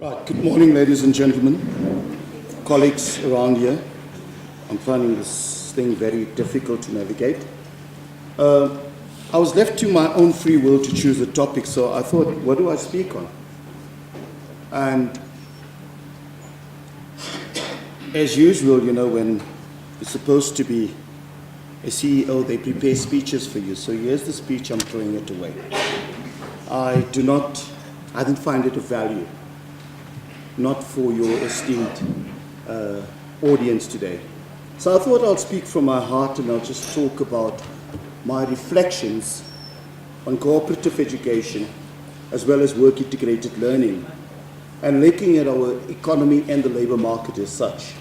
Right, good morning, ladies and gentlemen, colleagues around here. I'm finding this thing very difficult to navigate. I was left to my own free will to choose a topic, so I thought, what do I speak on? And as usual, you know, when you're supposed to be a CEO, they prepare speeches for you. So here's the speech, I'm throwing it away. I didn't find it of value. Not for your esteemed audience today. So I thought I'll speak from my heart and I'll just talk about my reflections on cooperative education as well as work integrated learning and looking at our economy and the labor market as such.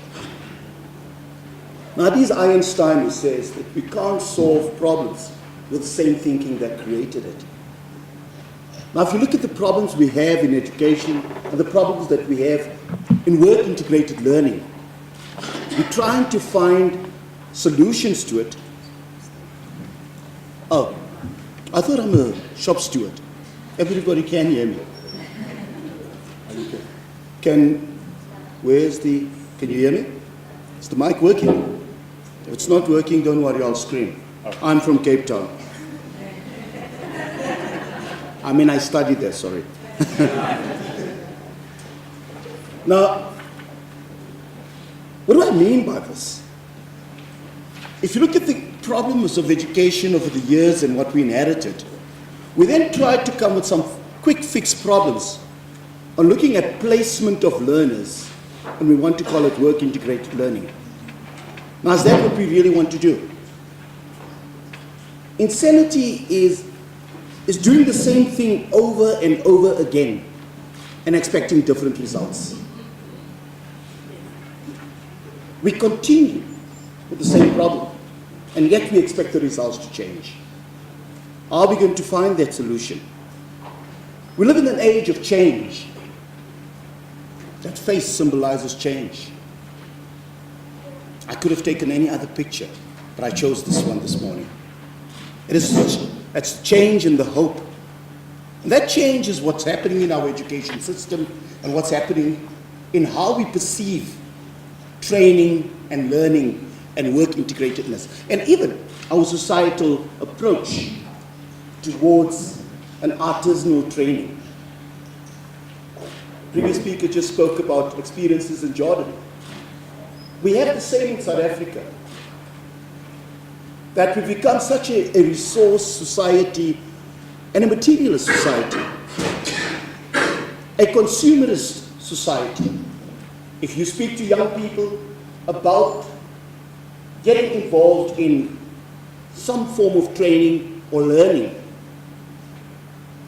Now, these Einstein who says that we can't solve problems with the same thinking that created it. Now, if you look at the problems we have in education and the problems that we have in work integrated learning, we're trying to find solutions to it. Oh, I thought I'm a shop steward. Everybody can hear me. Can you hear me? Is the mic working? If it's not working, don't worry, I'll scream. I'm from Cape Town. I mean, I studied there, sorry. Now, what do I mean by this? If you look at the problems of education over the years and what we inherited, we then tried to come with some quick fix problems on looking at placement of learners, and we want to call it work integrated learning. Now, is that what we really want to do? Insanity is doing the same thing over and over again and expecting different results. We continue with the same problem, and yet we expect the results to change. Are we going to find that solution? We live in an age of change. That face symbolizes change. I could have taken any other picture, but I chose this one this morning. That's change in the hope. And that change is what's happening in our education system and what's happening in how we perceive training and learning and work integratedness. And even our societal approach towards an artisanal training. Previous speaker just spoke about experiences in Jordan. We have the same in South Africa. That we've become such a resource society and a materialist society, a consumerist society. If you speak to young people about getting involved in some form of training or learning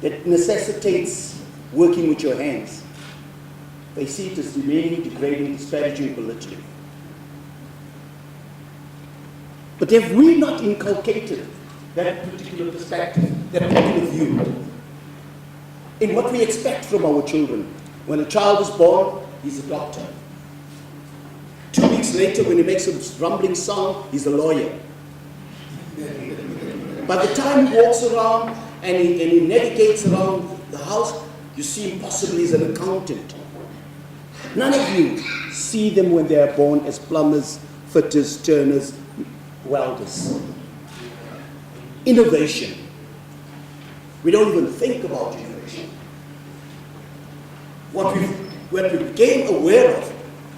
that necessitates working with your hands, they see it as demeaning, degrading, disparaging, belittling. But have we not inculcated that particular perspective, that particular view, in what we expect from our children? When a child is born, he's a doctor. 2 weeks later, when he makes a rumbling sound, he's a lawyer. By the time he walks around and he navigates around the house, you see him possibly as an accountant. None of you see them when they are born as plumbers, fitters, turners, welders. Innovation. We don't even think about innovation. What we became aware of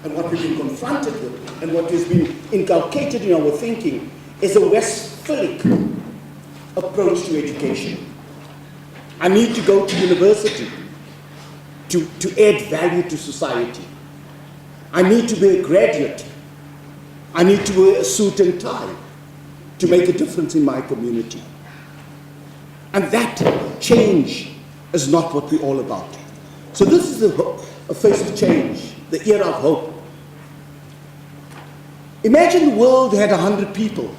and what we've been confronted with and what has been inculcated in our thinking is a Westphalic approach to education. I need to go to university to add value to society. I need to be a graduate. I need to wear a suit and tie to make a difference in my community. And that change is not what we're all about. So this is a face of change, the era of hope. Imagine the world had 100 people.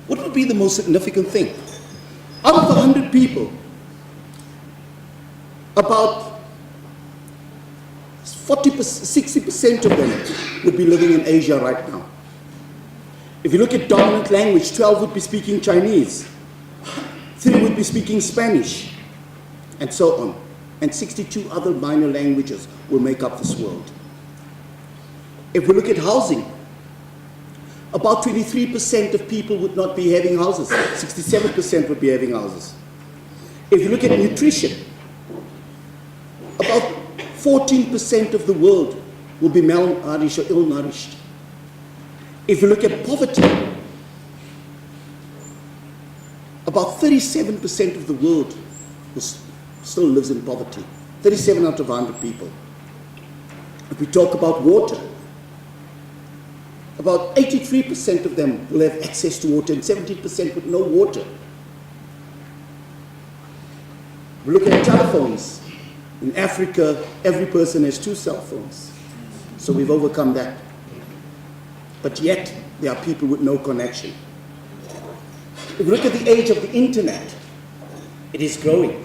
What would be the most significant thing? Out of the 100 people, about 60% of them would be living in Asia right now. If you look at dominant language, 12 would be speaking Chinese, 3 would be speaking Spanish, and so on. and 62 other minor languages will make up this world. If we look at housing, about 23% of people would not be having houses. 67% would be having houses. If you look at nutrition, about 14% of the world will be malnourished or ill-nourished. If you look at poverty, about 37% of the world still lives in poverty. 37 out of 100 people. If we talk about water, about 83% of them will have access to water and 17% with no water. We look at telephones. In Africa, every person has 2 cell phones. So we've overcome that. But yet, there are people with no connection. If we look at the age of the internet, it is growing.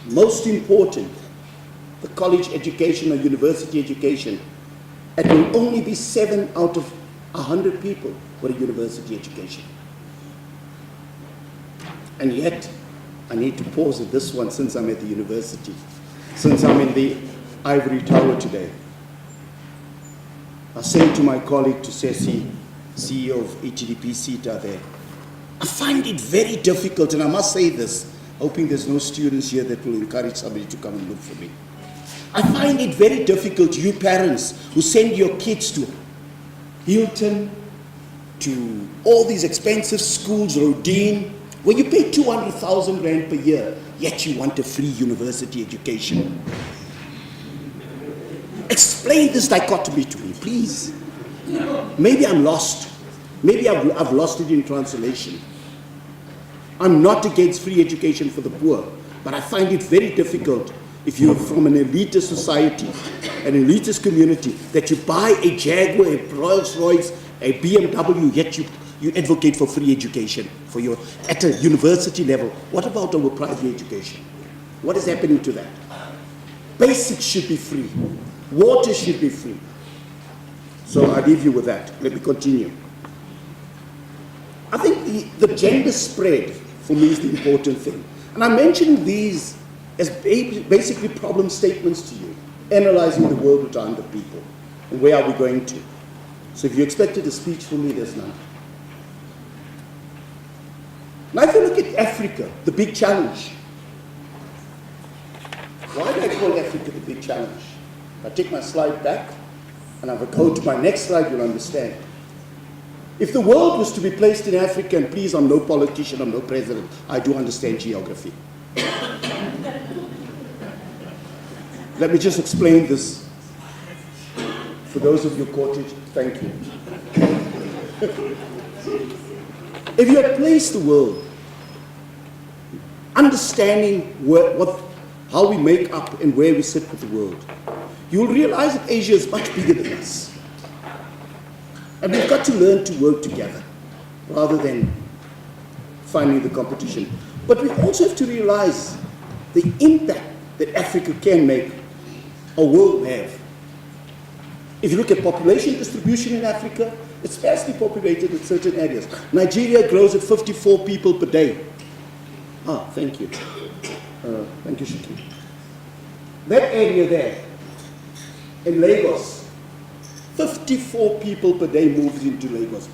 Most important, the college education or university education, it will only be 7 out of 100 people with a university education. And yet, I need to pause at this one since I'm at the university, since I'm in the ivory tower today. I say to my colleague, to Ceci, CEO of ETDP CETA there, I find it very difficult, and I must say this, hoping there's no students here that will encourage somebody to come and look for me. I find it very difficult, you parents who send your kids to Hilton, to all these expensive schools, Rodin, where you pay 200,000 rand per year, yet you want a free university education. Explain this dichotomy to me, please. Maybe I'm lost. Maybe I've lost it in translation. I'm not against free education for the poor, but I find it very difficult if you're from an elitist society, an elitist community, that you buy a Jaguar, a Rolls-Royce, a BMW, yet you advocate for free education for your, at a university level. What about our private education? What is happening to that? Basics should be free. Water should be free. So I leave you with that. Let me continue. I think the gender spread for me is the important thing. And I'm mentioning these as basically problem statements to you, analyzing the world with 100 people. And where are we going to? So if you expected a speech from me, there's none. Now if you look at Africa, the big challenge. Why do I call Africa the big challenge? If I take my slide back, and I will go to my next slide, you'll understand. If the world was to be placed in Africa, and please, I'm no politician, I'm no president, I do understand geography. Let me just explain this. For those of you caught it, thank you. If you had placed the world, understanding how we make up and where we sit with the world, you will realize that Asia is much bigger than us. And we've got to learn to work together rather than finding the competition. But we also have to realize the impact that Africa can make or will have. If you look at population distribution in Africa, it's sparsely populated in certain areas. Nigeria grows at 54 people per day. Ah, thank you. Thank you, Shiki. That area there, in Lagos, 54 people per day moves into Lagos.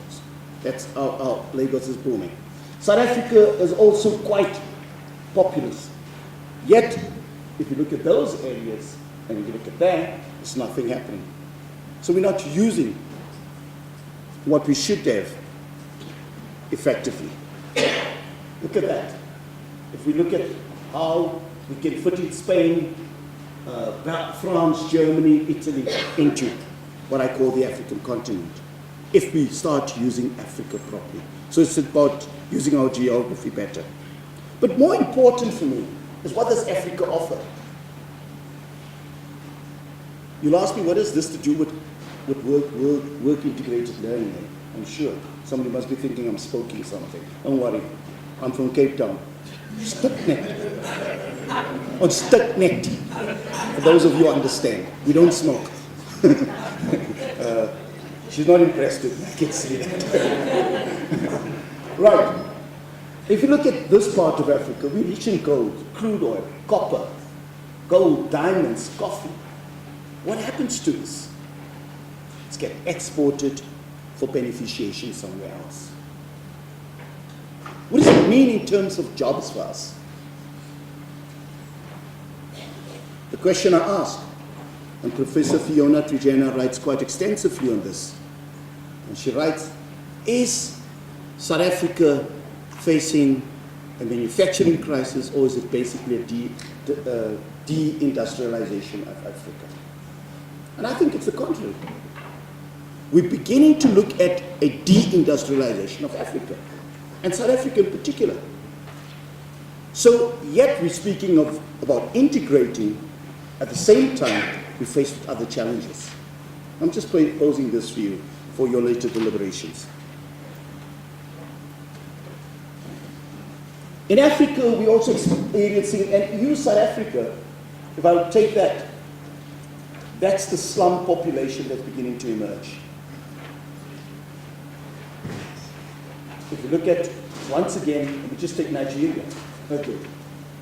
That's how Lagos is booming. South Africa is also quite populous. Yet, if you look at those areas, and you look at that, there's nothing happening. So we're not using what we should have effectively. Look at that. If we look at how we can fit in Spain, France, Germany, Italy into what I call the African continent, if we start using Africa properly. So it's about using our geography better. But more important for me is, what does Africa offer? You'll ask me, what is this to do with work integrated learning? I'm sure somebody must be thinking I'm smoking something. Don't worry, I'm from Cape Town. Stuknet. On Stuknet. For those of you who understand, we don't smoke. She's not impressed with me, I can see that. Right. If you look at this part of Africa, we're rich in gold, crude oil, copper, gold, diamonds, coffee. What happens to this? It's get exported for beneficiation somewhere else. What does it mean in terms of jobs for us? The question I asked, and Professor Fiona Trigena writes quite extensively on this. And she writes, is South Africa facing a manufacturing crisis, or is it basically a de-industrialization of Africa? And I think it's the contrary. We're beginning to look at a de-industrialization of Africa, and South Africa in particular. So yet we're speaking about integrating, at the same time we're faced with other challenges. I'm just posing this for you for your later deliberations. In Africa, we're also experiencing, and you South Africa, if I'll take that, that's the slum population that's beginning to emerge. If you look at, once again, let me just take Nigeria. Okay.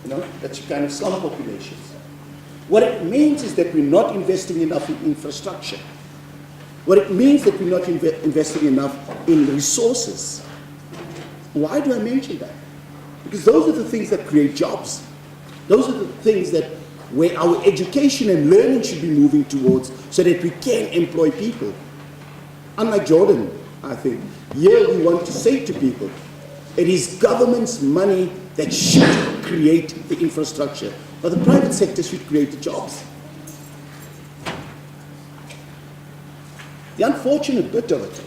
You know, that's kind of slum populations. What it means is that we're not investing enough in infrastructure. What it means that we're not investing enough in resources. Why do I mention that? Because those are the things that create jobs. Those are the things that where our education and learning should be moving towards so that we can employ people. Unlike Jordan, I think, here we want to say to people, it is government's money that should create the infrastructure, but the private sector should create the jobs. The unfortunate bit of it,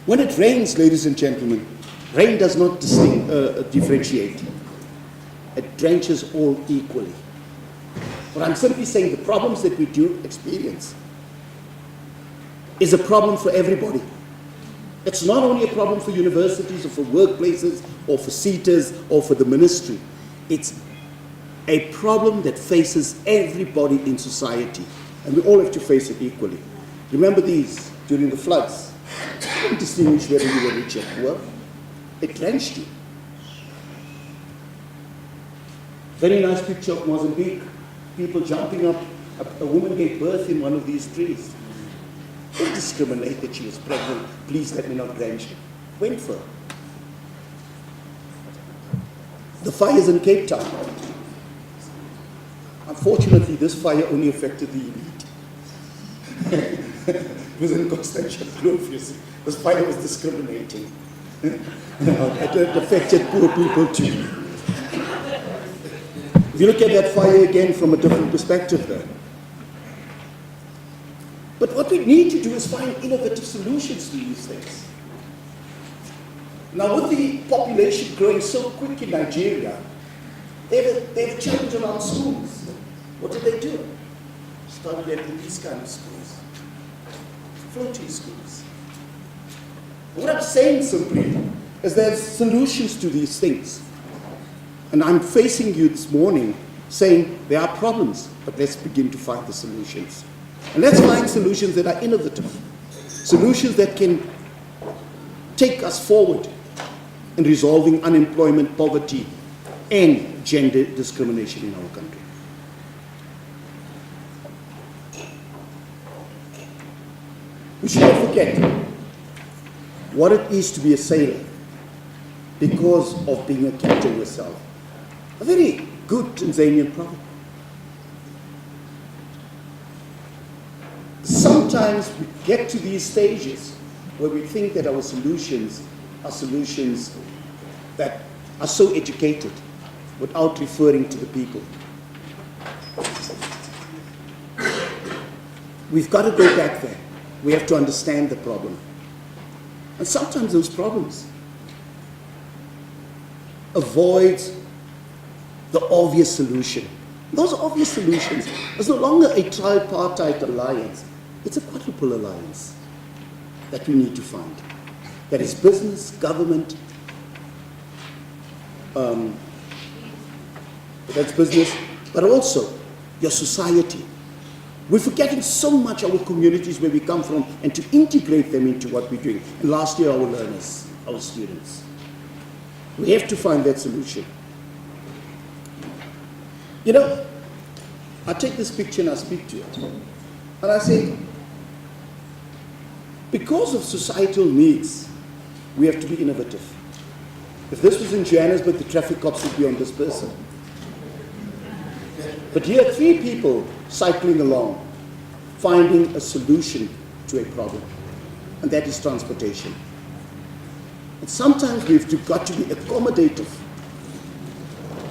when it rains, ladies and gentlemen, rain does not differentiate. It drenches all equally. But I'm simply saying the problems that we do experience is a problem for everybody. It's not only a problem for universities or for workplaces or for SETAs or for the ministry. It's a problem that faces everybody in society. And we all have to face it equally. Remember these during the floods. You couldn't distinguish whether you were rich or poor. It drenched you. Very nice picture of Mozambique. People jumping up. A woman gave birth in one of these trees. Don't discriminate that she was pregnant. Please let me not drench her. Went for her. The fires in Cape Town. Unfortunately, this fire only affected the elite. It was in Constantia Grove, you see. This fire was discriminating. It affected poor people too. If you look at that fire again from a different perspective there. But what we need to do is find innovative solutions to these things. Now, with the population growing so quick in Nigeria, they have a challenge around schools. What did they do? Started having these kind of schools. Floating schools. What I'm saying simply is there's solutions to these things. And I'm facing you this morning saying there are problems, but let's begin to find the solutions. And let's find solutions that are innovative. Solutions that can take us forward in resolving unemployment, poverty, and gender discrimination in our country. We should not forget what it is to be a sailor because of being a captain yourself. A very good Tanzanian proverb. Sometimes we get to these stages where we think that our solutions are solutions that are so educated without referring to the people. We've got to go back there. We have to understand the problem. And sometimes those problems avoid the obvious solution. Those obvious solutions is no longer a tripartite alliance. It's a quadruple alliance that we need to find. That is business, government, that's business, but also your society. We're forgetting so much our communities where we come from and to integrate them into what we're doing. And lastly, our learners, our students. We have to find that solution. You know, I take this picture and I speak to it. And I say, because of societal needs, we have to be innovative. If this was in Johannesburg, the traffic cops would be on this person. But here are 3 people cycling along, finding a solution to a problem. And that is transportation. And sometimes we've got to be accommodative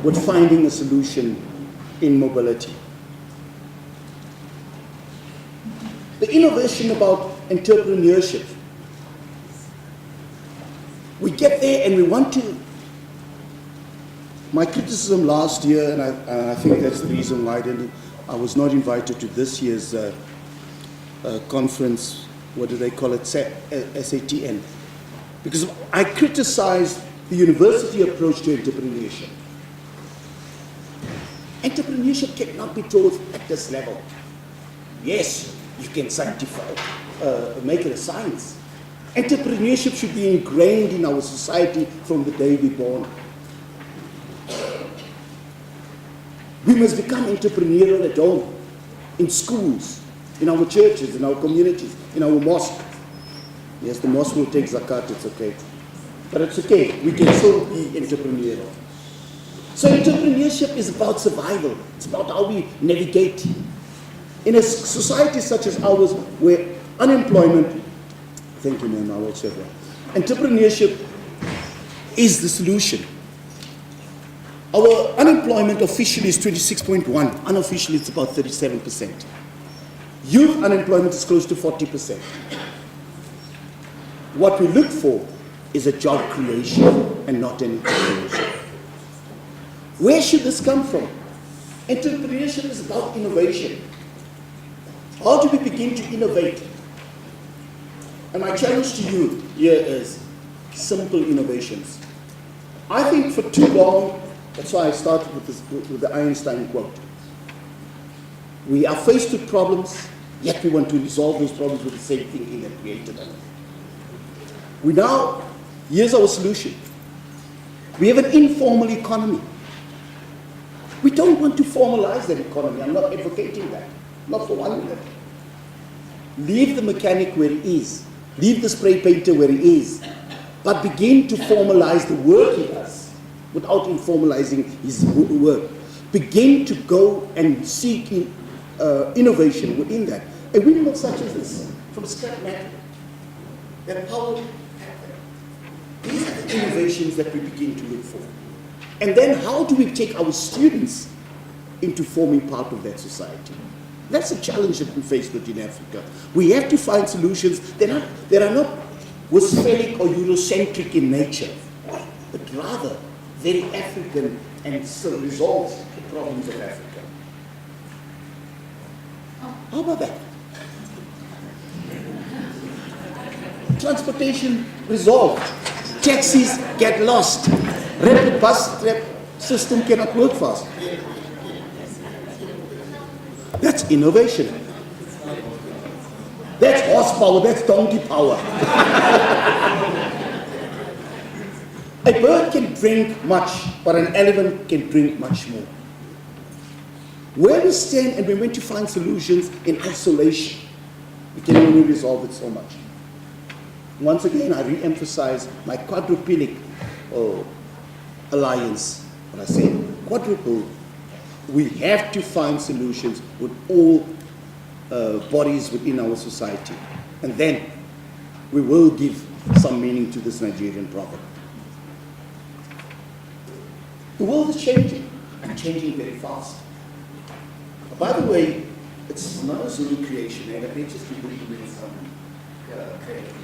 with finding a solution in mobility. The innovation about entrepreneurship. We get there and we want to. My criticism last year, and I think that's the reason why I was not invited to this year's conference, what do they call it, SATN. Because I criticized the university approach to entrepreneurship. Entrepreneurship cannot be taught at this level. Yes, you can make it a science. Entrepreneurship should be ingrained in our society from the day we're born. We must become entrepreneurial at home, in schools, in our churches, in our communities, in our mosque. Yes, the mosque will take zakat, it's okay. But it's okay, we can still be entrepreneurial. So entrepreneurship is about survival. It's about how we navigate. In a society such as ours, where unemployment, thank you ma'am, I will say that. Entrepreneurship is the solution. Our unemployment officially is 26.1. Unofficially, it's about 37%. Youth unemployment is close to 40%. What we look for is a job creation and not an entrepreneurship. Where should this come from? Entrepreneurship is about innovation. How do we begin to innovate? And my challenge to you here is simple innovations. I think for too long, that's why I started with the Einstein quote. We are faced with problems, yet we want to resolve those problems with the same thinking that created them. Here's our solution. We have an informal economy. We don't want to formalize that economy. I'm not advocating that. Not for 1 minute. Leave the mechanic where he is. Leave the spray painter where he is. But begin to formalize the work he does without informalizing his work. Begin to go and seek innovation within that. A windmill such as this, from scrap metal, that power. These are the innovations that we begin to look for. And then how do we take our students into forming part of that society? That's a challenge that we face within Africa. We have to find solutions that are not Westphalic or Eurocentric in nature, but rather very African and so resolve the problems of Africa. How about that? Transportation resolved. Taxis get lost. Rapid bus system cannot work fast. That's innovation. That's horsepower, that's donkey power. A bird can drink much, but an elephant can drink much more. Where we stand and we want to find solutions in isolation, we can only resolve it so much. Once again, I re-emphasize my quadrupilic alliance. When I say quadruple, we have to find solutions with all bodies within our society. And then we will give some meaning to this Nigerian proverb. The world is changing, and changing very fast. By the way, it's not a Zulu creation, and it just people doing some credit for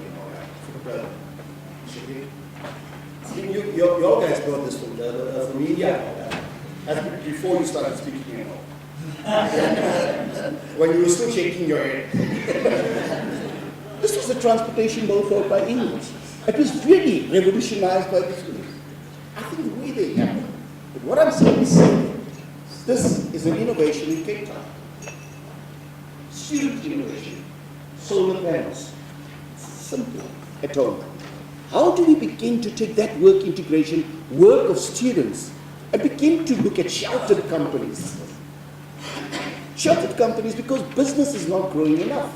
your guys brought this from the media. Before you started speaking, you know. When you were still shaking your head. This was a transportation mode brought by English. It was really revolutionized by the Swedes. I think the way they happened. But what I'm saying is, this is an innovation in Cape Town. Student innovation. Solar panels. Simple. At home. How do we begin to take that work integration, work of students, and begin to look at sheltered companies? Sheltered companies, because business is not growing enough.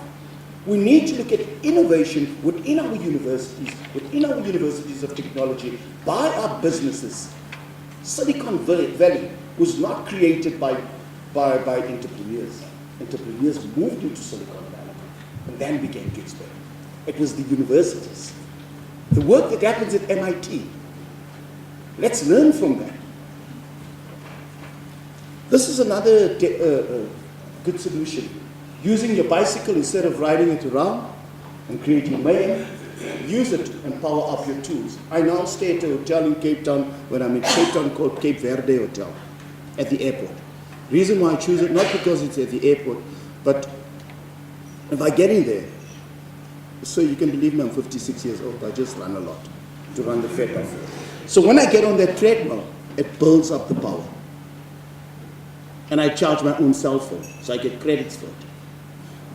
We need to look at innovation within our universities of technology, by our businesses. Silicon Valley was not created by entrepreneurs. Entrepreneurs moved into Silicon Valley and then began to expand. It was the universities. The work that happens at MIT, let's learn from that. This is another good solution. Using your bicycle instead of riding it around and creating mayhem, use it and power up your tools. I now stay at a hotel in Cape Town, when I'm in Cape Town, called Cape Verde Hotel, at the airport. Reason why I choose it, not because it's at the airport, but if I get in there, so you can believe me, I'm 56 years old, I just run a lot to run the fat off. So when I get on that treadmill, it builds up the power. And I charge my own cell phone, so I get credits for it.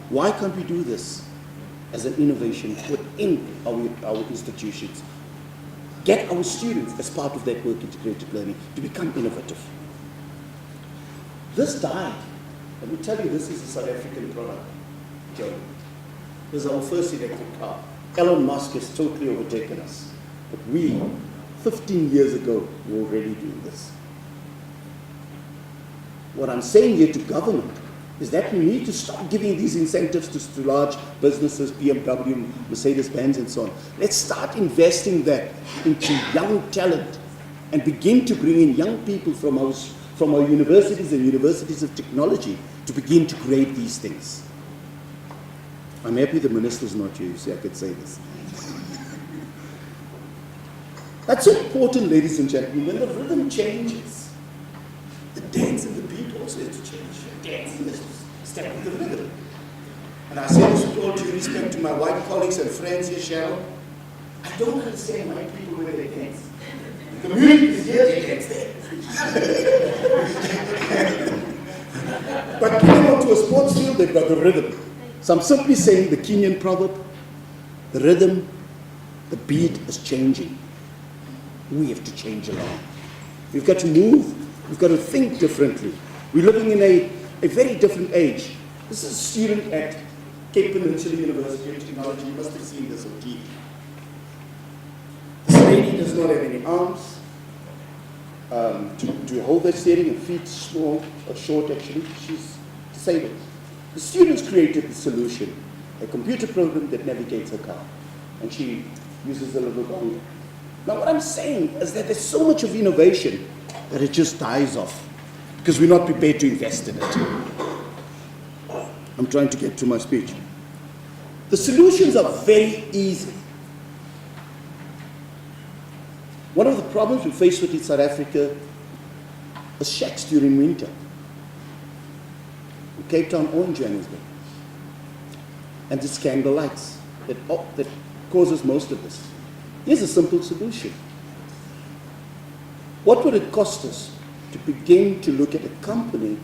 Why can't we do this as an innovation within our institutions? Get our students, as part of that work integrated learning, to become innovative. This died. Let me tell you, this is a South African product, Joe. This is our first electric car. Elon Musk has totally overtaken us. But we, 15 years ago, were already doing this. What I'm saying here to government is that we need to stop giving these incentives to large businesses, BMW, Mercedes-Benz, and so on. Let's start investing that into young talent and begin to bring in young people from our universities and universities of technology to begin to create these things. I'm happy the minister's not here, so I could say this. That's so important, ladies and gentlemen. When the rhythm changes, the dance and the beat also has to change. Dance and the step with the rhythm. And I say this with all due respect to my white colleagues and friends here, Cheryl. I don't understand why people when they dance. The music is here, they dance there. But coming onto a sports field, they've got the rhythm. So I'm simply saying the Kenyan proverb, the rhythm, the beat is changing. We have to change along. We've got to move. We've got to think differently. We're living in a very different age. This is a student at Cape Peninsula University of Technology. You must have seen this on TV. This lady does not have any arms to hold her steering, and feet small or short actually. She's disabled. The students created the solution, a computer program that navigates her car. And she uses a little dongle. Now what I'm saying is that there's so much of innovation that it just dies off because we're not prepared to invest in it. I'm trying to get to my speech. The solutions are very easy. One of the problems we face with in South Africa is shacks during winter. In Cape Town or in Johannesburg. And it's candle lights that causes most of this. Here's a simple solution. What would it cost us to begin to look at a company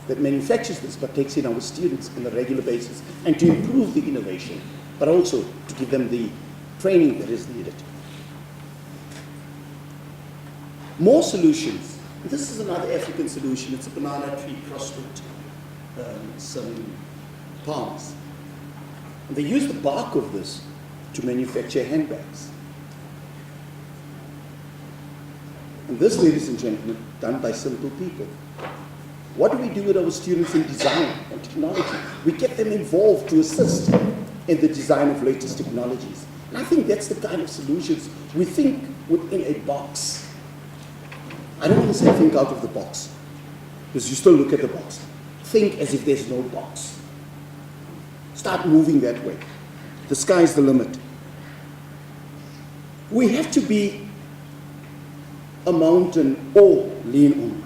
that manufactures this but takes in our students on a regular basis and to improve the innovation, but also to give them the training that is needed? More solutions. This is another African solution. It's a banana tree crossed with some palms. And they use the bark of this to manufacture handbags. And this, ladies and gentlemen, done by simple people. What do we do with our students in design and technology? We get them involved to assist in the design of latest technologies. And I think that's the kind of solutions we think within a box. I don't want to say think out of the box, because you still look at the box. Think as if there's no box. Start moving that way. The sky's the limit. We have to be a mountain or lean on.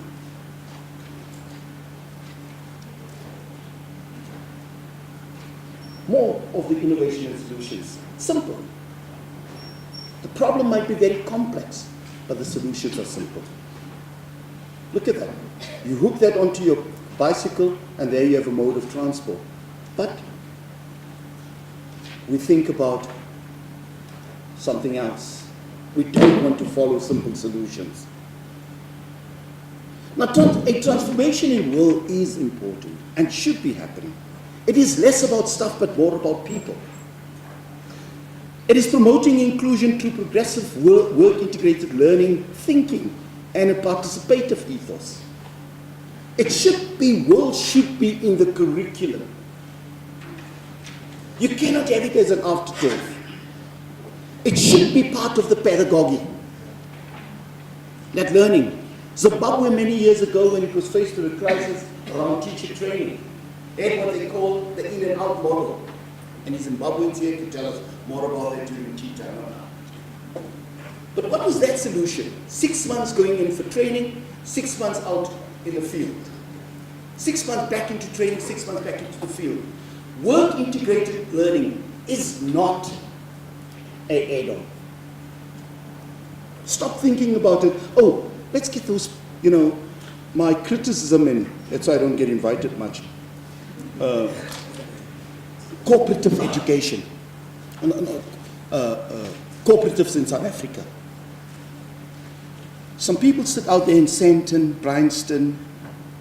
More of the innovation and solutions. Simple. The problem might be very complex, but the solutions are simple. Look at that. You hook that onto your bicycle, and there you have a mode of transport. But we think about something else. We don't want to follow simple solutions. Now, a transformation in will is important and should be happening. It is less about stuff but more about people. It is promoting inclusion through progressive work-integrated learning, thinking, and a participative ethos. Will should be in the curriculum. You cannot have it as an afterthought. It should be part of the pedagogy. That learning. Zimbabwe many years ago, when it was faced with a crisis around teacher training, they had what they called the in and out model. And the Zimbabweans here can tell us more about that during tea time now. But what was that solution? 6 months going in for training, 6 months out in the field. 6 months back into training, 6 months back into the field. Work-integrated learning is not an add-on. Stop thinking about it. Oh, let's get those, my criticism, and that's why I don't get invited much. Cooperative education. Cooperatives in South Africa. Some people sit out there in Sandton, Bryanston,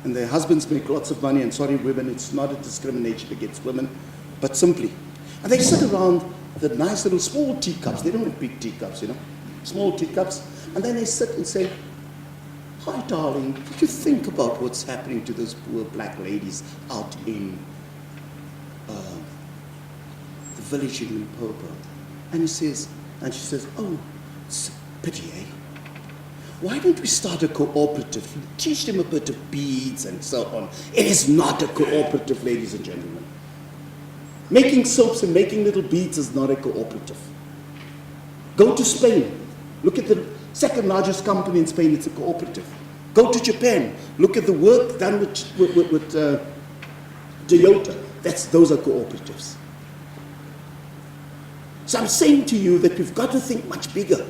and their husbands make lots of money, and sorry women, it's not a discrimination against women, but simply. And they sit around the nice little small teacups, they don't have big teacups, small teacups, and then they sit and say, hi darling, did you think about what's happening to those poor black ladies out in the village in Limpopo? And she says, oh, it's a pity, eh? Why don't we start a cooperative? Teach them a bit of beads and so on. It is not a cooperative, ladies and gentlemen. Making soaps and making little beads is not a cooperative. Go to Spain. Look at the second largest company in Spain. It's a cooperative. Go to Japan. Look at the work done with Toyota. Those are cooperatives. So I'm saying to you that we've got to think much bigger.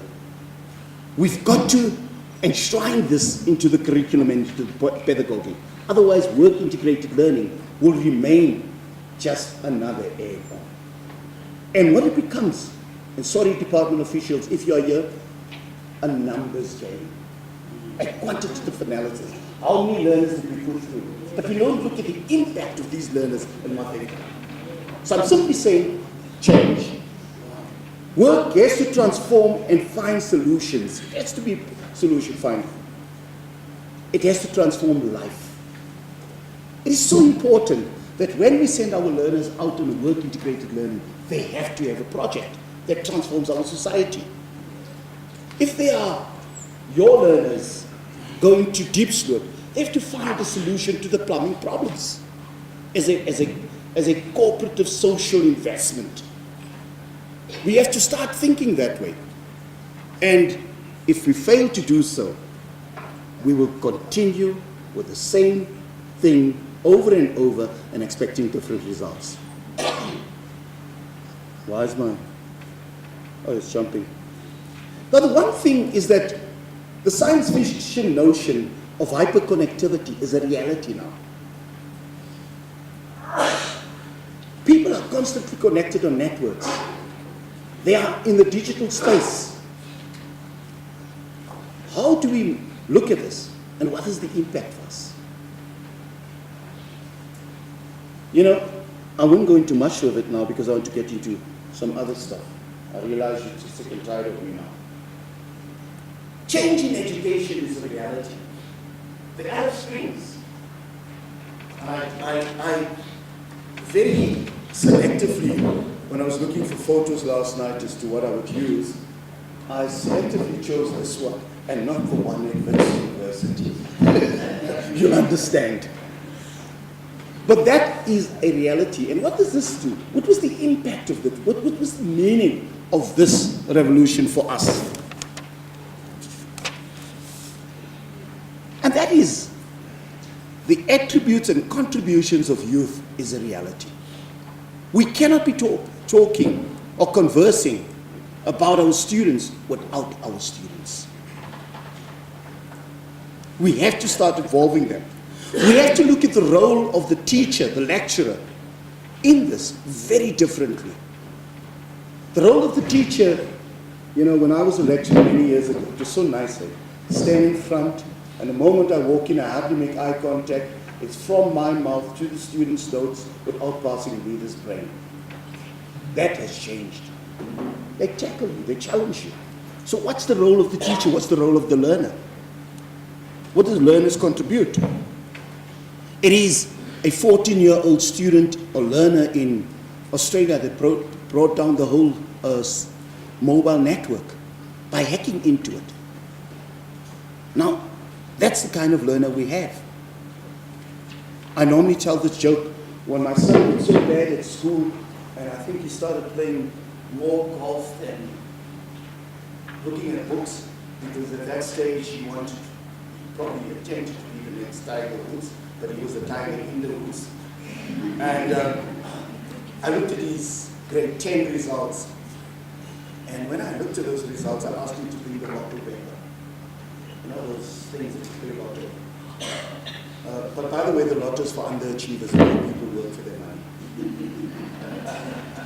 We've got to enshrine this into the curriculum and into the pedagogy. Otherwise, work-integrated learning will remain just another add-on. And what it becomes, and sorry department officials, if you are here, a numbers game. A quantitative analysis. How many learners did we put through? But we don't look at the impact of these learners and what they do. So I'm simply saying, change. Work has to transform and find solutions. It has to be solution finding. It has to transform life. It is so important that when we send our learners out on work-integrated learning, they have to have a project that transforms our society. If they are your learners going to deep slope, they have to find a solution to the plumbing problems as a cooperative social investment. We have to start thinking that way. And if we fail to do so, we will continue with the same thing over and over and expecting different results. Why is mine? Oh, it's jumping. Now, the one thing is that the science fiction notion of hyperconnectivity is a reality now. People are constantly connected on networks. They are in the digital space. How do we look at this? And what is the impact for us? I won't go into much of it now because I want to get into some other stuff. I realize you're sick and tired of me now. Change in education is a reality. The Arab Springs. I very selectively, when I was looking for photos last night as to what I would use, I selectively chose this one and not the one at Wits University. You understand. But that is a reality. And what does this do? What was the impact of it? What was the meaning of this revolution for us? And that is the attributes and contributions of youth is a reality. We cannot be talking or conversing about our students without our students. We have to start involving them. We have to look at the role of the teacher, the lecturer, in this very differently. The role of the teacher You know, when I was a lecturer many years ago, it was so nice, stand in front, and the moment I walk in, I hardly make eye contact. It's from my mouth to the student's notes without passing the reader's brain. That has changed. They tackle you, they challenge you. So what's the role of the teacher? What's the role of the learner? What does learners contribute? It is a 14-year-old student or learner in Australia that brought down the whole mobile network by hacking into it. Now, that's the kind of learner we have. I normally tell this joke when my son was so bad at school, and I think he started playing more golf than looking at books, because at that stage he wanted, probably attempted to be the next Tiger Woods, but he was a tiger in the woods. And I looked at his grade 10 results, and when I looked at those results, I asked him to bring the lotto paper. You know, those things that you play lotto. But by the way, the lotto is for underachievers, where people work for their money.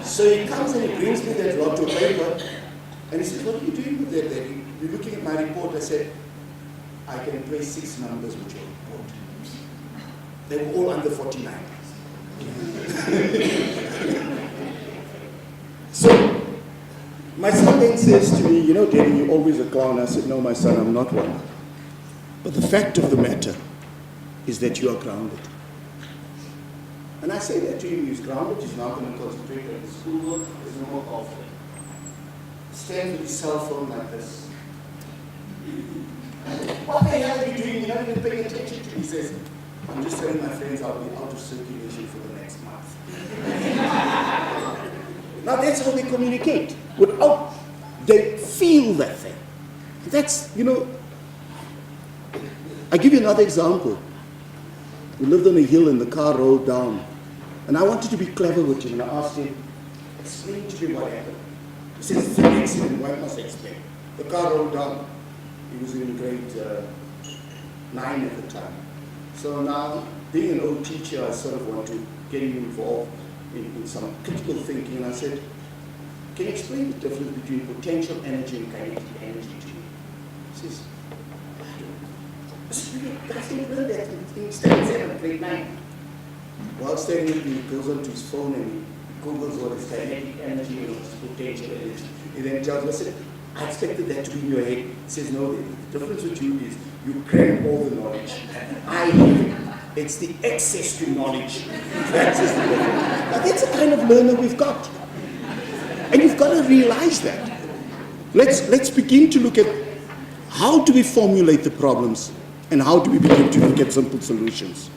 So he comes and he brings me that lotto paper, and he says, "What are you doing with that, Daddy?" You're looking at my report. I said, "I can place 6 numbers with your report." They were all under 49. So my son then says to me, "You know, Daddy, you're always a clown." I said, "No, my son, I'm not one. But the fact of the matter is that you are grounded." And I say that to him, he's grounded, he's now going to concentrate on his schoolwork, there's no more conflict. He stands with his cell phone like this. "What the hell are you doing? You're not even paying attention to me." He says, "I'm just telling my friends I'll be out of circulation for the next month." Now that's how they communicate. Without, they feel that thing. That's, you know, I give you another example. We lived on a hill and the car rolled down. And I wanted to be clever with him, and I asked him, "Explain to me what happened." He says, "It's an accident, why must I explain?" The car rolled down. He was in grade 9 at the time. So now, being an old teacher, I sort of want to get him involved in some critical thinking. And I said, "Can you explain the difference between potential energy and kinetic energy to me?" He says, "I said, "You guys didn't learn that in standard 7, grade 9. While staring at me, he goes onto his phone and he Googles what is kinetic energy and what is potential energy. He then tells me, I said, "I expected that to be in your head." He says, "No, the difference with you is you cram all the knowledge. I have it's the access to knowledge. That's just the difference." Now that's the kind of learner we've got. And you've got to realize that. Let's begin to look at how do we formulate the problems and how do we begin to look at simple solutions.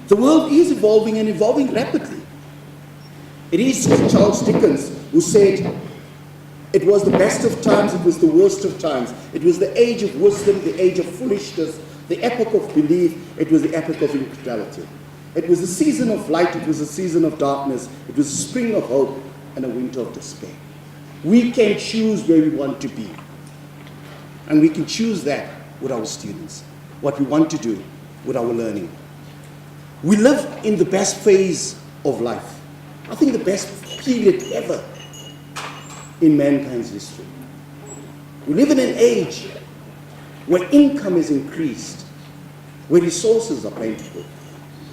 The world is evolving and evolving rapidly. It is Charles Dickens who said, "It was the best of times, it was the worst of times. It was the age of wisdom, the age of foolishness, the epoch of belief, it was the epoch of incredulity. It was a season of light, it was a season of darkness, it was a spring of hope and a winter of despair." We can choose where we want to be. And we can choose that with our students, what we want to do with our learning. We live in the best phase of life. I think the best period ever in mankind's history. We live in an age where income is increased, where resources are plentiful,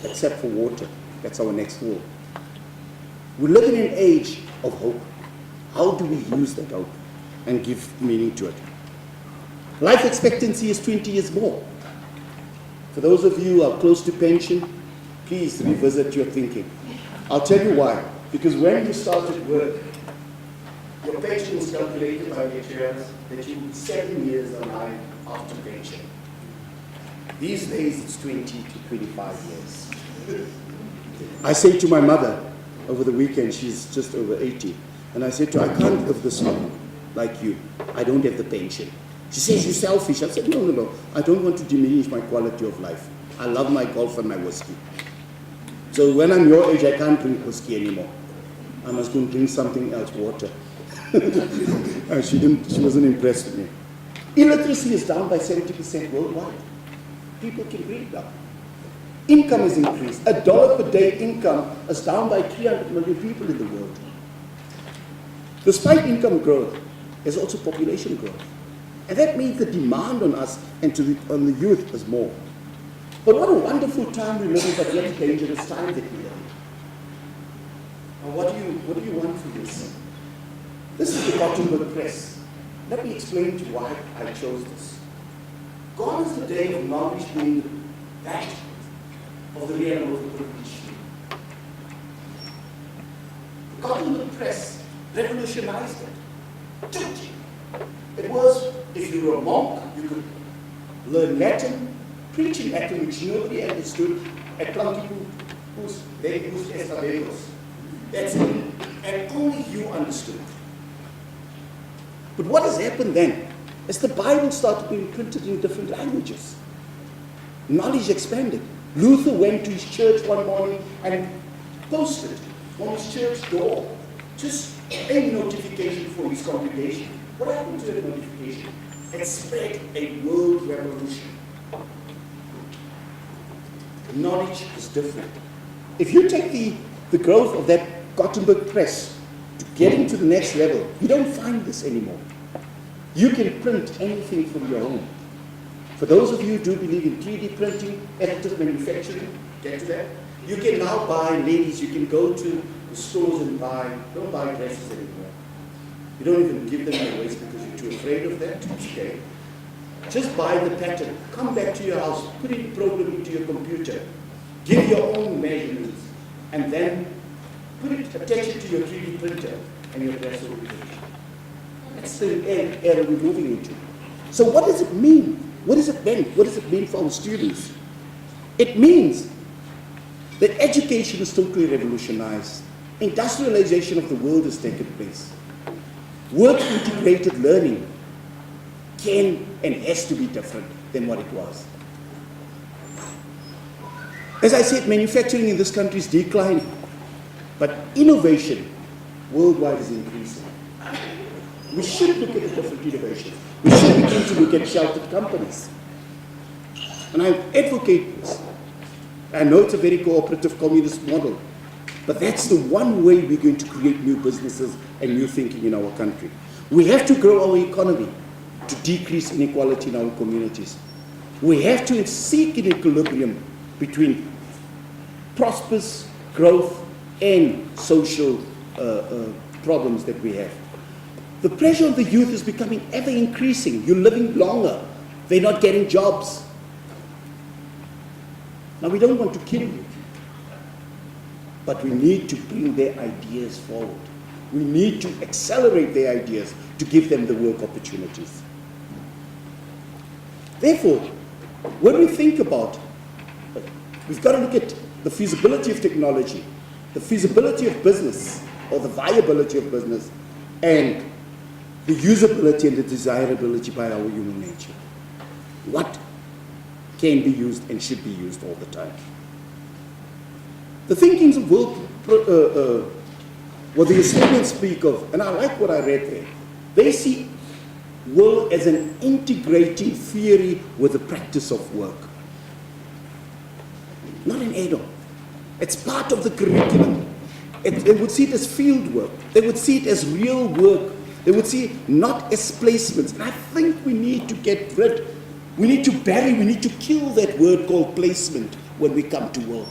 except for water. That's our next war. We live in an age of hope. How do we use that hope and give meaning to it? Life expectancy is 20 years more. For those of you who are close to pension, please revisit your thinking. I'll tell you why. Because when you started work, your pension was calculated by the actuaries that you would be 7 years alive after pension. These days it's 20 to 25 years. I say to my mother over the weekend, she's just over 80, and I said to her, "I can't live this long like you. I don't have the pension." She says, "You're selfish." I said, No. I don't want to diminish my quality of life. I love my golf and my whiskey. So when I'm your age, I can't drink whiskey anymore. I must go and drink something else, water. She wasn't impressed with me. Illiteracy is down by 70% worldwide. People can read now. Income is increased. $1 per day income is down by 300 million people in the world. Despite income growth, there's also population growth. And that means the demand on us and on the youth is more. But what a wonderful time we live in, but yet dangerous time that we live in. Now what do you want from this? This is the Gutenberg press. Let me explain to you why I chose this. Gone is the day of knowledge being that of the realm of the privileged. The Gutenberg press revolutionized it. It was, if you were a monk, you could learn Latin, preach in Latin, which nobody understood, at Planticus, Vegus, Estabegos. That's it. And only you understood. But what has happened then is the Bible started being printed in different languages. Knowledge expanded. Luther went to his church one morning and posted on his church door just a notification for his congregation. What happened to that notification? It spread a world revolution. Knowledge is different. If you take the growth of that Gutenberg press to getting to the next level, you don't find this anymore. You can print anything from your home. For those of you who do believe in 3D printing, additive manufacturing, get to that. You can now buy, ladies, you can go to the stores and don't buy dresses anymore. You don't even give them your waist because you're too afraid of that. Okay. Just buy the pattern. Come back to your house, put it program into your computer, give your own measurements, and then attach it to your 3D printer, and your dress will be finished. That's the era we're moving into. So what does it mean? What does it mean? What does it mean for our students? It means that education is totally revolutionized. Industrialization of the world has taken place. Work-integrated learning can and has to be different than what it was. As I said, manufacturing in this country is declining, but innovation worldwide is increasing. We should look at a different innovation. We should begin to look at sheltered companies. And I advocate this. I know it's a very cooperative communist model, but that's the one way we're going to create new businesses and new thinking in our country. We have to grow our economy to decrease inequality in our communities. We have to seek an equilibrium between prosperous growth and social problems that we have. The pressure on the youth is becoming ever increasing. You're living longer. They're not getting jobs. Now, we don't want to kill you, but we need to bring their ideas forward. We need to accelerate their ideas to give them the work opportunities. Therefore, when we think about, we've got to look at the feasibility of technology, the feasibility of business, or the viability of business, and the usability and the desirability by our human nature. What can be used and should be used all the time. The thinkings of WIL, what the Australians speak of, and I like what I read there, they see WIL as an integrating theory with the practice of work. Not an add-on. It's part of the curriculum. They would see it as field work. They would see it as real work. They would see it not as placements. And I think we need to get rid, we need to kill that word called placement when we come to WIL.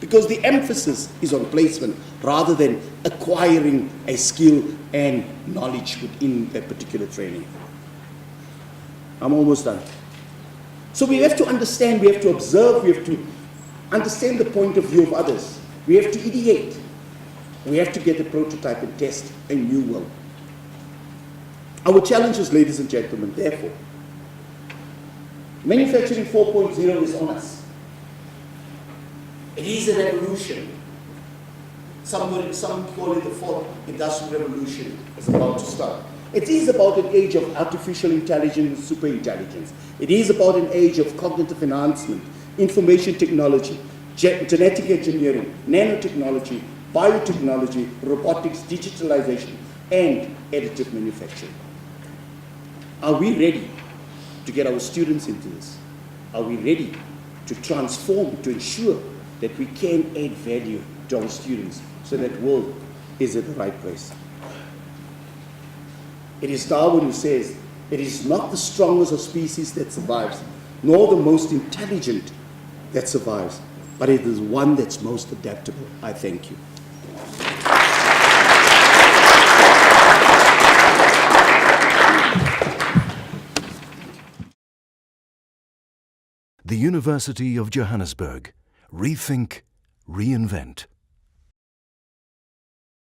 Because the emphasis is on placement rather than acquiring a skill and knowledge within that particular training. I'm almost done. So we have to understand, we have to observe, we have to understand the point of view of others. We have to ideate. We have to get a prototype and test a new WIL. Our challenges, ladies and gentlemen, therefore, manufacturing 4.0 is on us. It is a revolution. Some call it the fourth industrial revolution is about to start. It is about an age of artificial intelligence and superintelligence. It is about an age of cognitive enhancement, information technology, genetic engineering, nanotechnology, biotechnology, robotics, digitalization, and additive manufacturing. Are we ready to get our students into this? Are we ready to transform, to ensure that we can add value to our students so that WIL is at the right place? It is Darwin who says, it is not the strongest of species that survives, nor the most intelligent that survives, but it is one that's most adaptable. I thank you. The University of Johannesburg. Rethink, reinvent.